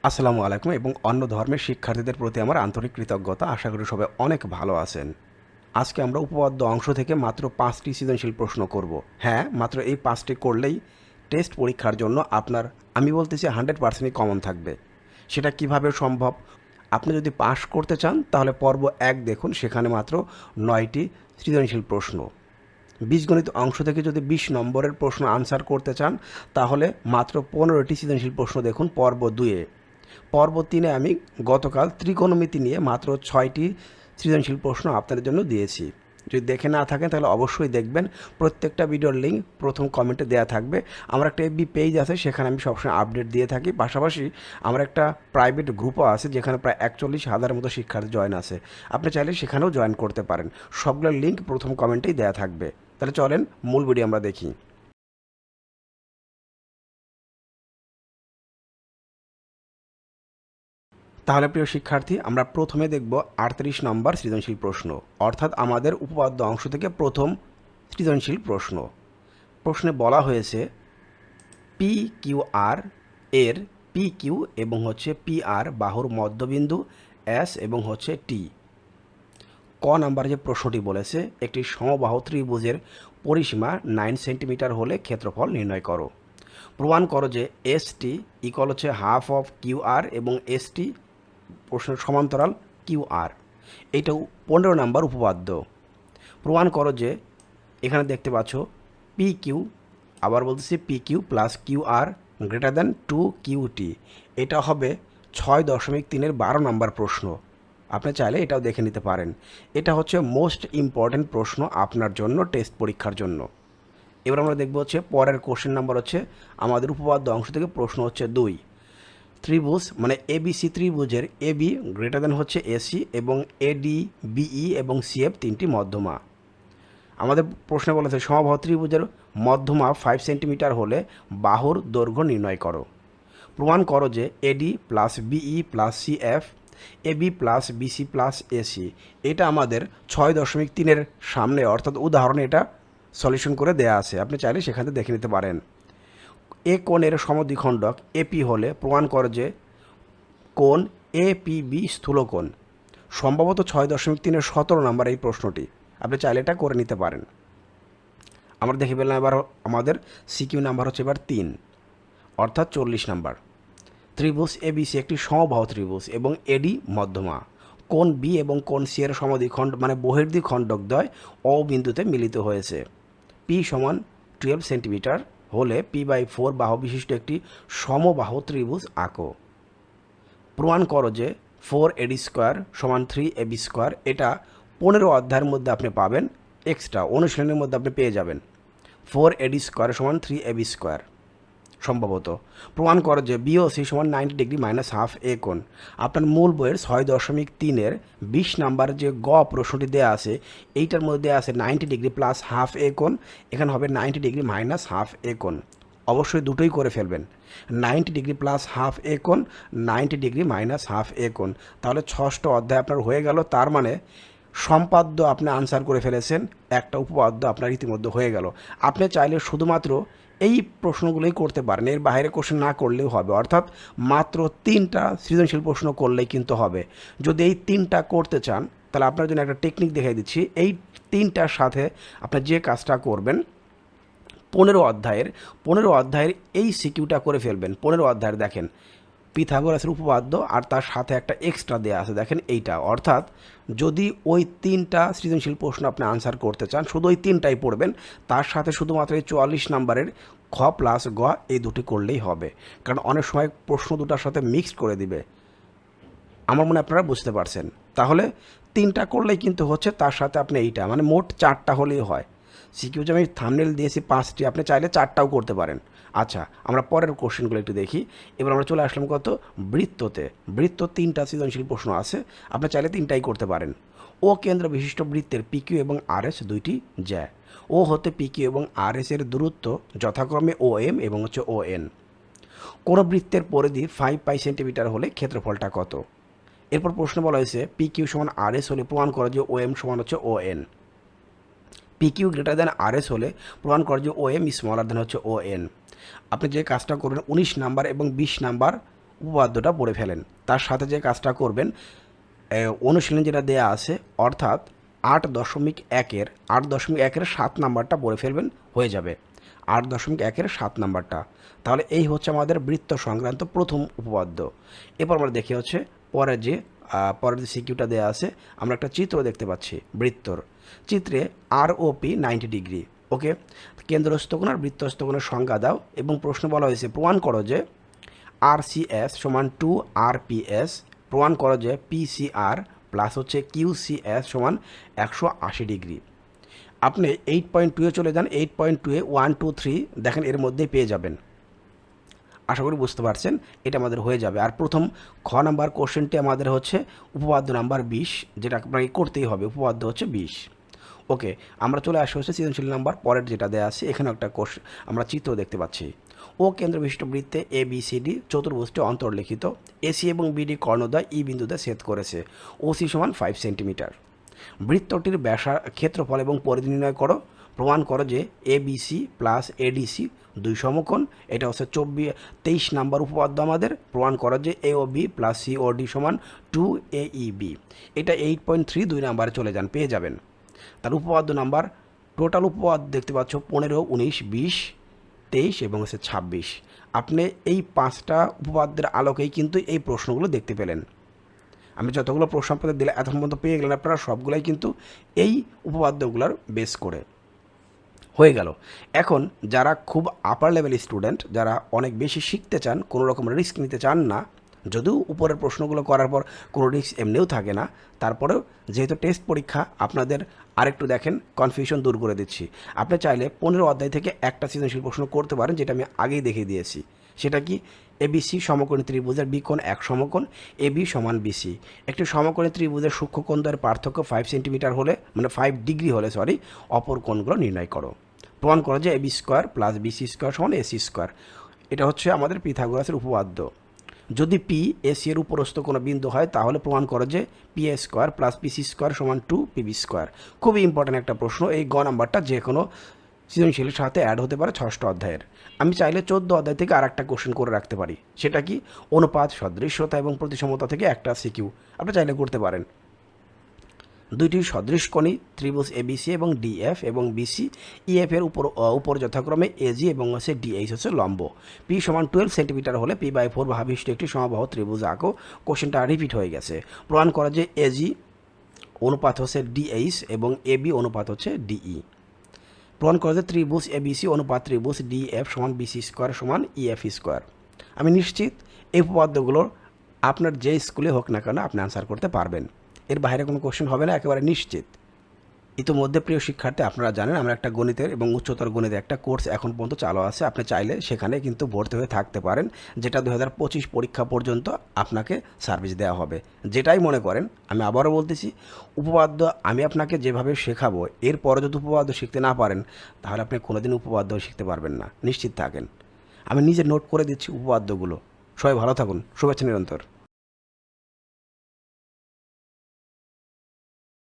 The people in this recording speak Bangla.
আসসালামু আলাইকুম এবং অন্য ধর্মের শিক্ষার্থীদের প্রতি আমার আন্তরিক কৃতজ্ঞতা। আশা করি সবাই অনেক ভালো আছেন। আজকে আমরা উপপাদ্য অংশ থেকে মাত্র 5টি সৃজনশীল প্রশ্ন করব। হ্যাঁ, মাত্র এই 5টি করলেই টেস্ট পরীক্ষার জন্য আপনার আমি বলতেছি 100%ই কমন থাকবে। সেটা কিভাবে সম্ভব? আপনি যদি পাস করতে চান তাহলে পর্ব 1 দেখুন, সেখানে মাত্র 9টি সৃজনশীল প্রশ্ন। বীজগণিত অংশ থেকে যদি 20 নম্বরের প্রশ্ন আনসার করতে চান তাহলে মাত্র 15টি সৃজনশীল প্রশ্ন দেখুন পর্ব 2-এ। পর্ব 3-এ আমি গতকাল ত্রিকোণমিতি নিয়ে মাত্র 6টি সৃজনশীল প্রশ্ন আপনাদের জন্য দিয়েছি। যদি দেখে না থাকেন তাহলে অবশ্যই দেখবেন। প্রত্যেকটা ভিডিওর লিঙ্ক প্রথম কমেন্টে দেওয়া থাকবে। আমার একটা এফবি পেজ আছে, সেখানে আমি সবসময় আপডেট দিয়ে থাকি। পাশাপাশি আমার একটা প্রাইভেট গ্রুপও আছে, যেখানে প্রায় 41,000 মতো শিক্ষার্থী জয়েন আছে। আপনি চাইলে সেখানেও জয়েন করতে পারেন। সবগুলোর লিঙ্ক প্রথম কমেন্টেই দেওয়া থাকবে। তাহলে চলেন মূল ভিডিও আমরা দেখি। তাহলে প্রিয় শিক্ষার্থী, আমরা প্রথমে দেখব 38 নম্বর সৃজনশীল প্রশ্ন, অর্থাৎ আমাদের উপপাদ্য অংশ থেকে প্রথম সৃজনশীল প্রশ্ন। প্রশ্নে বলা হয়েছে পি কিউ আর এর পি কিউ এবং পি আর বাহুর মধ্যবিন্দু এস এবং টি। ক নাম্বার যে প্রশ্নটি বলেছে, একটি সমবাহু ত্রিভুজের পরিসীমা 9 সেন্টিমিটার হলে ক্ষেত্রফল নির্ণয় করো। প্রমাণ করো যে S T equal half of Q R এবং এস টি প্রশ্নের সমান্তরাল কিউ আর। এইটাও 15 নাম্বার উপপাদ্য। প্রমাণ করো যে এখানে দেখতে পাচ্ছ পি কিউ, আবার বলতেছি P Q plus Q R greater than 2 Q টি। এটা হবে 6.3-এর 12 নাম্বার প্রশ্ন। আপনি চাইলে এটাও দেখে নিতে পারেন। এটা হচ্ছে মোস্ট ইম্পর্ট্যান্ট প্রশ্ন আপনার জন্য টেস্ট পরীক্ষার জন্য। এবার আমরা দেখব পরের কোশ্চেন নাম্বার আমাদের উপপাদ্য অংশ থেকে প্রশ্ন 2। ত্রিভুজ মানে এবিসি ত্রিভুজের এবি গ্রেটার দ্যান এসি এবং এডি বিই এবং সিএফ তিনটি মধ্যমা। আমাদের প্রশ্নে বলেছে সমবাহু ত্রিভুজের মধ্যমা 5 সেন্টিমিটার হলে বাহুর দৈর্ঘ্য নির্ণয় করো। প্রমাণ করো যে AD plus BE plus CF AB plus BC plus AC. এটা আমাদের 6.3-এর সামনে, অর্থাৎ উদাহরণে এটা সলিউশন করে দেয়া আছে। আপনি চাইলে সেখানে দেখে নিতে পারেন। এ কোণের সমদ্বিখণ্ডক এপি হলে প্রমাণ করে যে কোণ এপিবি স্থূলকোণ। সম্ভবত 6.3-এর 17 নাম্বার এই প্রশ্নটি। আপনি চাইলে এটা করে নিতে পারেন। আমরা দেখে পেলাম এবার আমাদের সিকিউ নাম্বার এবার 3, অর্থাৎ 40 নাম্বার। ত্রিভুজ এবিসি একটি সমবাহু ত্রিভুজ এবং এডি মধ্যমা। কোণ বি এবং কোণ সি এর সমদ্বিখণ্ড মানে বহির্দ্বিখণ্ডকদ্বয় ও বিন্দুতে মিলিত হয়েছে। পি সমান 12 সেন্টিমিটার হলে P/4 বাহু বিশিষ্ট একটি সমবাহু ত্রিভুজ আঁকো। প্রমাণ করো যে 4AD² সমান 3AB²। এটা 15 অধ্যায়ের মধ্যে আপনি পাবেন, এক্সট্রা অনুশীলনের মধ্যে আপনি পেয়ে যাবেন। 4AD² সমান 3AB²। সম্ভবত প্রমাণ করো যে বিওসি সমান 90 ডিগ্রি মাইনাস হাফ এ কোণ। আপনার মূল বইয়ের 6.3-এর 20 নাম্বার যে গ প্রশ্নটি দেওয়া আছে, এইটার মধ্যে দেওয়া আছে 90 ডিগ্রি প্লাস হাফ এ কোণ। এখানে হবে 90 ডিগ্রি মাইনাস হাফ এ কোণ। অবশ্যই দুটোই করে ফেলবেন। 90 ডিগ্রি প্লাস হাফ এ কোণ, 90 ডিগ্রি মাইনাস হাফ এ কোণ। তাহলে 6টা অধ্যায় আপনার হয়ে গেল। তার মানে সম্পাদ্য আপনি আনসার করে ফেলেছেন, একটা উপপাদ্য আপনার ইতিমধ্যে হয়ে গেল। আপনি চাইলে শুধুমাত্র এই প্রশ্নগুলোই করতে পারেন, এর বাইরে কোশ্চেন না করলেও হবে। অর্থাৎ মাত্র 3টা সৃজনশীল প্রশ্ন করলেই কিন্তু হবে। যদি এই 3টা করতে চান তাহলে আপনার জন্য একটা টেকনিক দেখিয়ে দিচ্ছি। এই 3টার সাথে আপনি যে কাজটা করবেন, 15 অধ্যায়ের এই সিকিউটা করে ফেলবেন। 15 অধ্যায়ের দেখেন পিথাগোরাসের উপপাদ্য আর তার সাথে একটা এক্সট্রা দেওয়া আছে, দেখেন এইটা। অর্থাৎ যদি ওই 3টা সৃজনশীল প্রশ্ন আপনি আনসার করতে চান, শুধু ওই 3টাই পড়বেন। তার সাথে শুধুমাত্র এই 44 নাম্বারের খ প্লাস গ এই দুটি করলেই হবে। কারণ অনেক সময় প্রশ্ন দুটার সাথে মিক্সড করে দিবে। আমার মনে আপনারা বুঝতে পারছেন। তাহলে 3টা করলেই কিন্তু তার সাথে আপনি এইটা মানে মোট 4টা হলেই হয়। সিকিউ যে আমি থাম্বনেল দিয়েছি 5টি, আপনি চাইলে 4টাও করতে পারেন। আচ্ছা, আমরা পরের কোশ্চেনগুলো একটু দেখি। এবার আমরা চলে আসলাম বৃত্ততে। বৃত্ত 3টা সৃজনশীল প্রশ্ন আছে, আপনি চাইলে 3টাই করতে পারেন। ও কেন্দ্র বিশিষ্ট বৃত্তের পিকিউ এবং আরএস দুইটি জ্যা। ও হতে পিকিউ এবং আরএস এর দূরত্ব যথাক্রমে ও এম এবং ও এন। কোনো বৃত্তের পরিধি 5 পাই সেন্টিমিটার হলে ক্ষেত্রফলটা কত? এরপর প্রশ্ন বলা হয়েছে পি কিউ সমান আর এস হলে প্রমাণ করা যে ও এম সমান O N. P Q greater than R S হলে প্রমাণ করা যে O M smaller than O N. আপনি যে কাজটা করবেন 19 নাম্বার এবং 20 নাম্বার উপপাদ্যটা পড়ে ফেলেন। তার সাথে যে কাজটা করবেন, অনুশীলন যেটা দেয়া আছে অর্থাৎ 8.1-এর 7 নাম্বারটা পড়ে ফেলবেন, হয়ে যাবে 8.1-এর 7 নাম্বারটা। তাহলে এই হচ্ছে আমাদের বৃত্ত সংক্রান্ত প্রথম উপপাদ্য। এরপর আমরা দেখি হচ্ছে পরের যে সিকিউটা দেওয়া আছে, আমরা একটা চিত্র দেখতে পাচ্ছি বৃত্তর। চিত্রে ROP 90 ডিগ্রি, ওকে। কেন্দ্রস্থ কোণ আর বৃত্তস্থ কোণের সংজ্ঞা দাও, এবং প্রশ্ন বলা হয়েছে প্রমাণ করো যে RCS সমান 2RPS, প্রমাণ করো যে PCR প্লাস হচ্ছে QCS সমান 180 ডিগ্রি। আপনি 8.2-এ চলে যান, 8.2-এ 1, 2, 3 দেখেন, এর মধ্যেই পেয়ে যাবেন। আশা করি বুঝতে পারছেন, এটা আমাদের হয়ে যাবে। আর প্রথম খ নাম্বার কোশ্চেনটি আমাদের হচ্ছে উপপাদ্য নাম্বার 20, যেটা আপনাকে করতেই হবে, উপপাদ্য হচ্ছে 20। ওকে, আমরা চলে আসি হচ্ছে সৃজনশীল নাম্বার পরের যেটা দেওয়া আছে। এখানে একটা আমরা চিত্র দেখতে পাচ্ছি। ও কেন্দ্র বিশিষ্ট বৃত্তে ABCD চতুর্ভুজটি অন্তর্লিখিত, AC এবং BD কর্ণদ্বয় ই বিন্দুতে ছেদ করেছে, OC সমান 5 সেন্টিমিটার। বৃত্তটির ক্ষেত্রফল এবং পরিধি নির্ণয় করো। প্রমাণ করো যে ABC প্লাস ADC 2 সমকোণ। এটা হচ্ছে 23 নাম্বার উপপাদ্য আমাদের। প্রমাণ করো যে AOB প্লাস COD সমান 2AEB। এটা 8.3 2 নাম্বারে চলে যান, পেয়ে যাবেন। তার উপপাদ্য নাম্বার, টোটাল উপপাদ্য দেখতে পাচ্ছ 15, 19, 20, 23 এবং হচ্ছে 26। আপনি এই 5টা উপপাদ্যের আলোকেই কিন্তু এই প্রশ্নগুলো দেখতে পেলেন। আমি যতগুলো প্রশ্ন আপনাদের দিলে এখন পর্যন্ত পেয়ে গেলেন আপনারা, সবগুলাই কিন্তু এই উপপাদ্যগুলোর বেস করে হয়ে গেল। এখন যারা খুব আপার লেভেল স্টুডেন্ট, যারা অনেক বেশি শিখতে চান, কোনো রকম রিস্ক নিতে চান না, যদিও উপরের প্রশ্নগুলো করার পর কোনো রিস্ক এমনিও থাকে না, তারপরেও যেহেতু টেস্ট পরীক্ষা, আপনাদের আরেকটু দেখেন কনফিউশন দূর করে দিচ্ছি। আপনি চাইলে 15 অধ্যায় থেকে একটা সৃজনশীল প্রশ্ন করতে পারেন, যেটা আমি আগেই দেখিয়ে দিয়েছি। সেটা কি, ABC সমকোণী ত্রিভুজের বিকোণ 1 সমকোণ, AB সমান BC। একটি সমকোণী ত্রিভুজের সূক্ষ্মকোণদ্বয়ের পার্থক্য 5 সেন্টিমিটার হলে, মানে 5 ডিগ্রি হলে অপর কোণগুলো নির্ণয় করো। প্রমাণ করো যে AB square plus BC square সমান AC স্কোয়ার। এটা হচ্ছে আমাদের পিথাগোরাসের উপপাদ্য। যদি P AC এর উপরস্থ কোনো বিন্দু হয়, তাহলে প্রমাণ করো যে PA square plus PC square সমান 2PB স্কোয়ার। খুবই ইম্পর্ট্যান্ট একটা প্রশ্ন। এই গ নাম্বারটা যে কোনো সৃজনশীলের সাথে অ্যাড হতে পারে 6ষ্ঠ অধ্যায়ের। আমি চাইলে 14 অধ্যায় থেকে আর একটা কোশ্চেন করে রাখতে পারি। সেটা কি, অনুপাত, সদৃশ্যতা এবং প্রতিসমতা থেকে একটা সিকিউ আপনি চাইলে করতে পারেন। দুইটি সদৃশকোণী ত্রিভুজ ABC এবং DF এবং BC, EF এর উপর যথাক্রমে AG এবং হচ্ছে DH হচ্ছে লম্ব। P সমান 12 সেন্টিমিটার হলে P/4 ভাবিষ্ট একটি সমবাহু ত্রিভুজ আঁকো। কোশ্চেনটা রিপিট হয়ে গেছে। প্রমাণ করা যে AG অনুপাত হচ্ছে DH এবং AB অনুপাত হচ্ছে DE। প্রমাণ করা যে ত্রিভুজ ABC অনুপাত ত্রিভুজ DF সমান BC স্কোয়ার সমান EF স্কোয়ার। আমি নিশ্চিত এই উপপাদ্যগুলো আপনার যে স্কুলে হোক না কেন আপনি আনসার করতে পারবেন। এর বাইরে কোনো কোশ্চেন হবে না, একেবারে নিশ্চিত। ইতিমধ্যে প্রিয় শিক্ষার্থী, আপনারা জানেন আমরা একটা গণিতের এবং উচ্চতর গণিতের একটা কোর্স এখন পর্যন্ত চালু আছে। আপনি চাইলে সেখানে কিন্তু ভর্তি হয়ে থাকতে পারেন, যেটা 2025 পরীক্ষা পর্যন্ত আপনাকে সার্ভিস দেওয়া হবে। যেটাই মনে করেন, আমি আবারও বলতেছি, উপপাদ্য আমি আপনাকে যেভাবে শেখাবো, এরপরে যদি উপপাদ্য শিখতে না পারেন, তাহলে আপনি কোনোদিন উপপাদ্য শিখতে পারবেন না, নিশ্চিত থাকেন। আমি নিজে নোট করে দিচ্ছি উপপাদ্যগুলো। সবাই ভালো থাকুন, শুভেচ্ছা নিরন্তর।